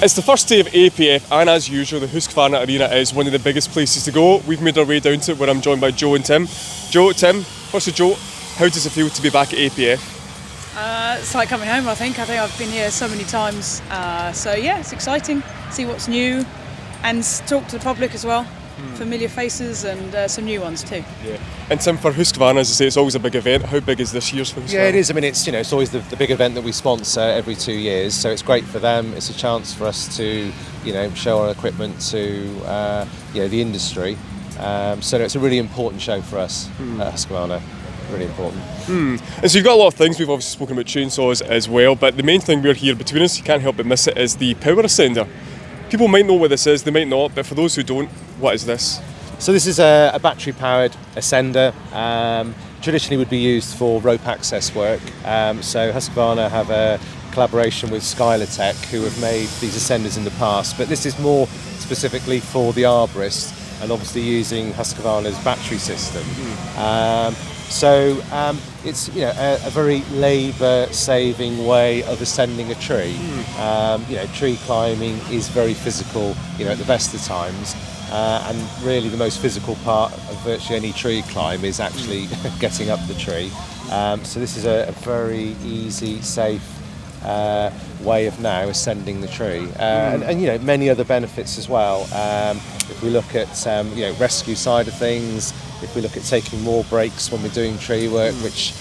It's the first day of APF, and as usual, the Husqvarna Arena is one of the biggest places to go. We've made our way down to it, where I'm joined by Joe and Tim. Tim, firstly Joe, how does it feel to be back at APF? It's like coming home, I think. I've been here so many times. So yeah, it's exciting. See what's new and talk to the public as well. Familiar faces and some new ones too. Yeah. And Tim, for Husqvarna, as I say, it's always a big event. How big is this year's for Husqvarna? Yeah, it is. I mean, it's always the big event that we sponsor every 2 years. So it's great for them. It's a chance for us to show our equipment to the industry. So it's a really important show for us at Husqvarna. Really important. And so you've got a lot of things. We've obviously spoken about chainsaws as well, but the main thing we're here between us, you can't help but miss it, is the power ascender. People might know what this is, they might not, but for those who don't, what is this? So this is a battery-powered ascender. Traditionally would be used for rope access work. So Husqvarna have a collaboration with Tech, who have made these ascenders in the past, but this is more specifically for the arborists and obviously using Husqvarna's battery system. So it's a very labour-saving way of ascending a tree. Tree climbing is very physical, at the best of times, and really the most physical part of virtually any tree climb is actually getting up the tree. So this is a very easy, safe way of now ascending the tree, and many other benefits as well. If we look at rescue side of things, if we look at taking more breaks when we're doing tree work, which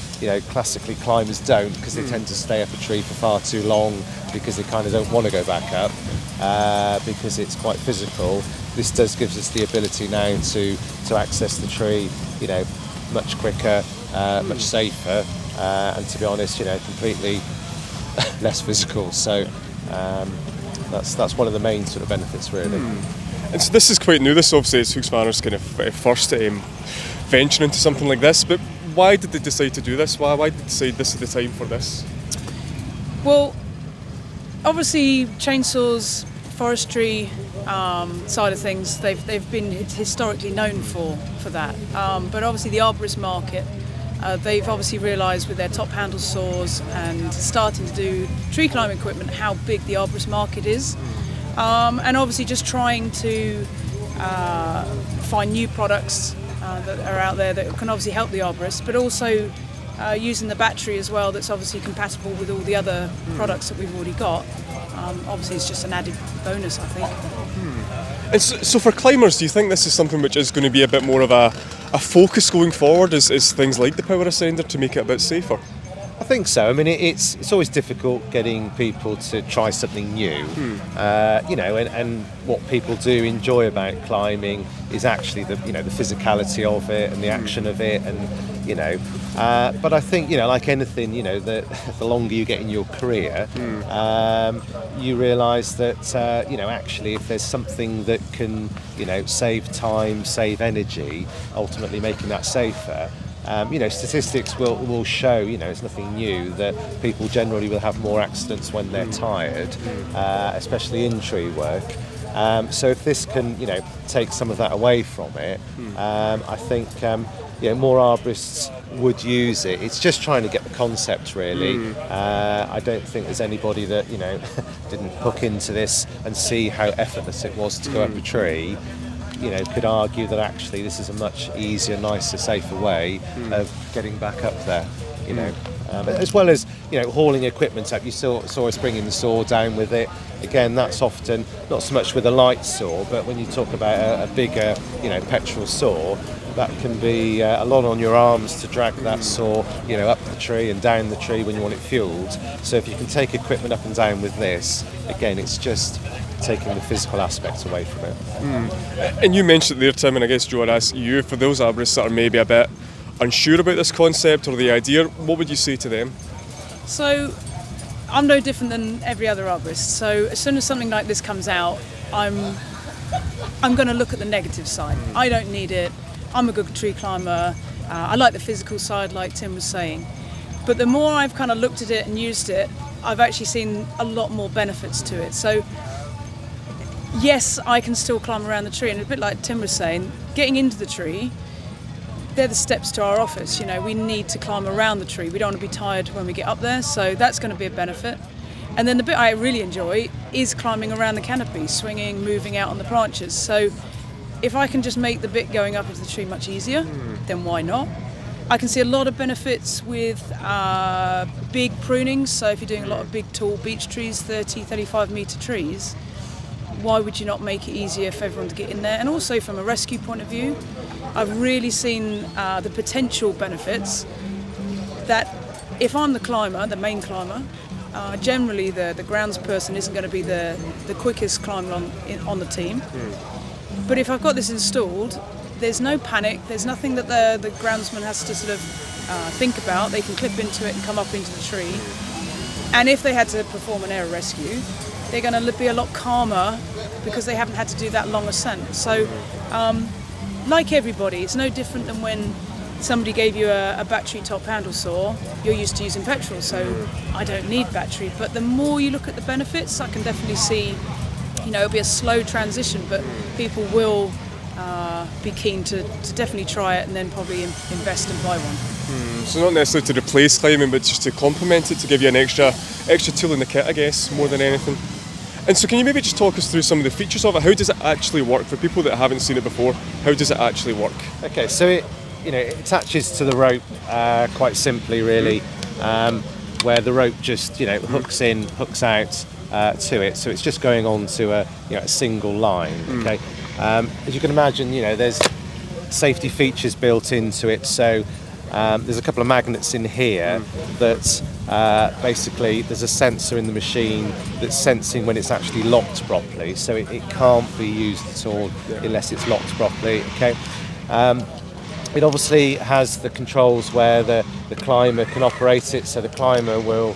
classically climbers don't, because they tend to stay up a tree for far too long because they kind of don't want to go back up because it's quite physical. This gives us the ability now to access the tree much quicker, much safer, and to be honest completely less physical. So that's one of the main sort of benefits really. And so this is quite new. This obviously is Husqvarna's kind of first venture into something like this, but why did they decide to do this? Why did they decide this is the time for this? Well, obviously chainsaws, forestry side of things, they've been historically known for that. But obviously the arborist market, they've obviously realised with their top handle saws and starting to do tree climbing equipment how big the arborist market is. And obviously just trying to find new products that are out there that can obviously help the arborists, but also using the battery as well that's obviously compatible with all the other products that we've already got. Obviously it's just an added bonus, I think. And so for climbers, do you think this is something which is going to be a bit more of a focus going forward, is things like the power ascender to make it a bit safer? I think so. I mean, it's always difficult getting people to try something new, and what people do enjoy about climbing is actually the physicality of it and the action of it, and But I think like anything, the longer you get in your career, you realise that actually if there's something that can save time, save energy, ultimately making that safer. Statistics will show, it's nothing new, that people generally will have more accidents when they're tired, especially in tree work. So if this can, take some of that away from it, I think, more arborists would use it. It's just trying to get the concept, really. I don't think there's anybody that, didn't hook into this and see how effortless it was to go up a tree. Could argue that actually this is a much easier, nicer, safer way of getting back up there. As well as hauling equipment up. You saw us bringing the saw down with it. Again, that's often not so much with a light saw, but when you talk about a bigger, petrol saw, that can be a lot on your arms to drag that saw, up the tree and down the tree when you want it fueled. So if you can take equipment up and down with this, again, it's just taking the physical aspect away from it. And you mentioned there, Tim, and I guess Joe, I'd ask you, for those arborists that are maybe a bit unsure about this concept or the idea, what would you say to them? So I'm no different than every other arborist. So as soon as something like this comes out, I'm going to look at the negative side. I don't need it. I'm a good tree climber. I like the physical side, like Tim was saying. But the more I've kind of looked at it and used it, I've actually seen a lot more benefits to it. So yes, I can still climb around the tree, and a bit like Tim was saying, getting into the tree, they're the steps to our office. We need to climb around the tree. We don't want to be tired when we get up there, so that's going to be a benefit. And then the bit I really enjoy is climbing around the canopy, swinging, moving out on the branches. So if I can just make the bit going up into the tree much easier, then why not? I can see a lot of benefits with big pruning. So if you're doing a lot of big tall beech trees, 30, 35 metre trees, why would you not make it easier for everyone to get in there? And also from a rescue point of view, I've really seen the potential benefits that if I'm the climber, the main climber, generally the grounds person isn't going to be the quickest climber on the team. But if I've got this installed, there's no panic, there's nothing that the groundsman has to sort of think about. They can clip into it and come up into the tree. And if they had to perform an air rescue, they're going to be a lot calmer because they haven't had to do that long ascent. So, like everybody, it's no different than when somebody gave you a battery top handle saw. You're used to using petrol, so I don't need battery. But the more you look at the benefits, I can definitely see, it'll be a slow transition, but people will be keen to definitely try it and then probably invest and buy one. So not necessarily to replace climbing, but just to complement it, to give you an extra tool in the kit, I guess, more than anything. And so can you maybe just talk us through some of the features of it? How does it actually work? For people that haven't seen it before, how does it actually work? Okay, so it attaches to the rope quite simply, really, where the rope just hooks in, hooks out to it. So it's just going on to a single line. Okay, as you can imagine, there's safety features built into it. So there's a couple of magnets in here that basically there's a sensor in the machine that's sensing when it's actually locked properly. So it can't be used at all unless it's locked properly. Okay. It obviously has the controls where the climber can operate it, so the climber will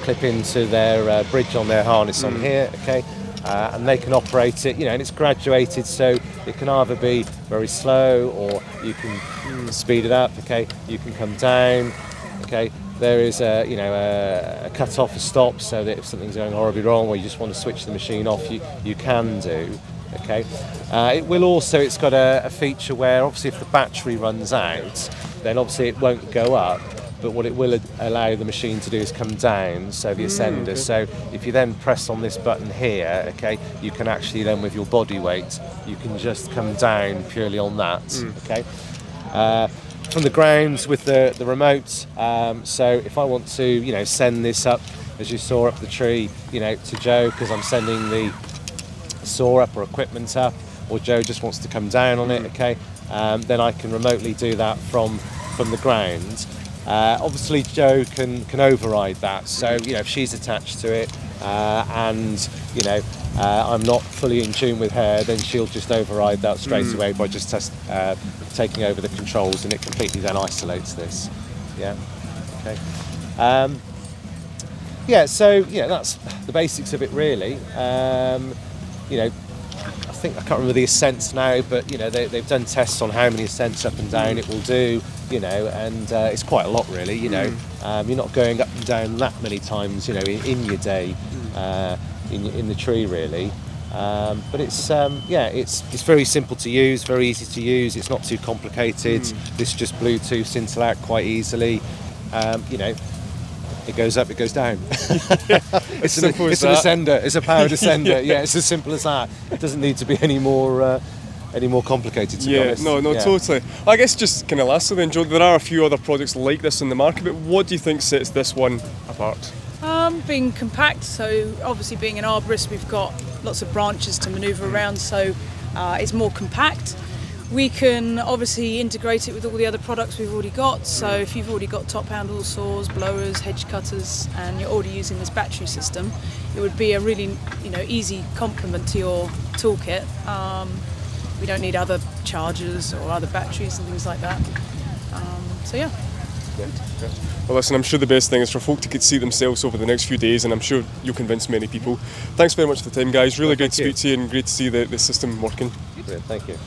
clip into their bridge on their harness on here, okay, and they can operate it, and it's graduated, so it can either be very slow or you can speed it up, okay, you can come down, okay. There is a cut off, a stop, so that if something's going horribly wrong or you just want to switch the machine off, you can do. Okay. It's got a feature where obviously if the battery runs out, then obviously it won't go up, but what it will allow the machine to do is come down, so the ascender. Okay. So if you then press on this button here, okay, you can actually then with your body weight, you can just come down purely on that. Okay. From the ground with the remote, so if I want to send this up, as you saw up the tree, to Joe, because I'm sending the saw up or equipment up, or Joe just wants to come down on it, okay, then I can remotely do that from the ground. Obviously Joe can override that, so if she's attached to it and I'm not fully in tune with her, then she'll just override that straight away by just taking over the controls, and it completely then isolates this. Okay. So that's the basics of it, really. I think I can't remember the ascents now, but they've done tests on how many ascents up and down it will do, and it's quite a lot, really. You're not going up and down that many times, in your day, in the tree, really. But it's very simple to use, very easy to use. It's not too complicated. This just Bluetooths into that quite easily. It goes up, it goes down. It's an ascender. It's a powered ascender. Yeah, it's as simple as that. It doesn't need to be any more complicated, to be honest. No, totally. I guess just kind of lastly then, Joe, there are a few other products like this in the market, but what do you think sets this one apart? Being compact, so obviously being an arborist, we've got lots of branches to manoeuvre around, so it's more compact. We can obviously integrate it with all the other products we've already got, so if you've already got top handle saws, blowers, hedge cutters, and you're already using this battery system, it would be a really easy complement to your toolkit. We don't need other chargers or other batteries and things like that. Good. Well, listen, I'm sure the best thing is for folk to see themselves over the next few days, and I'm sure you'll convince many people. Thanks very much for the time, guys. Really great to speak to you, and great to see the system working. Brilliant, thank you.